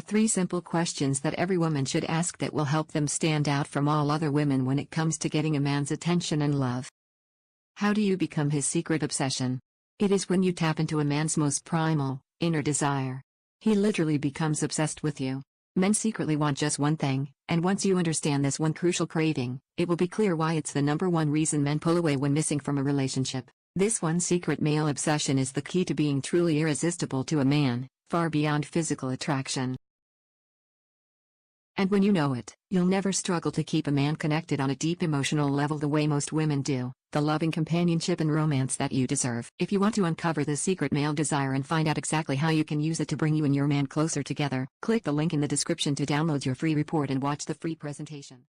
3 simple questions that every woman should ask that will help them stand out from all other women when it comes to getting a man's attention and love. How do you become his secret obsession? It is when you tap into a man's most primal, inner desire. He literally becomes obsessed with you. Men secretly want just one thing, and once you understand this one crucial craving, it will be clear why it's the #1 reason men pull away when missing from a relationship. This one secret male obsession is the key to being truly irresistible to a man, far beyond physical attraction. And when you know it, you'll never struggle to keep a man connected on a deep emotional level the way most women do, the loving companionship and romance that you deserve. If you want to uncover the secret male desire and find out exactly how you can use it to bring you and your man closer together, click the link in the description to download your free report and watch the free presentation.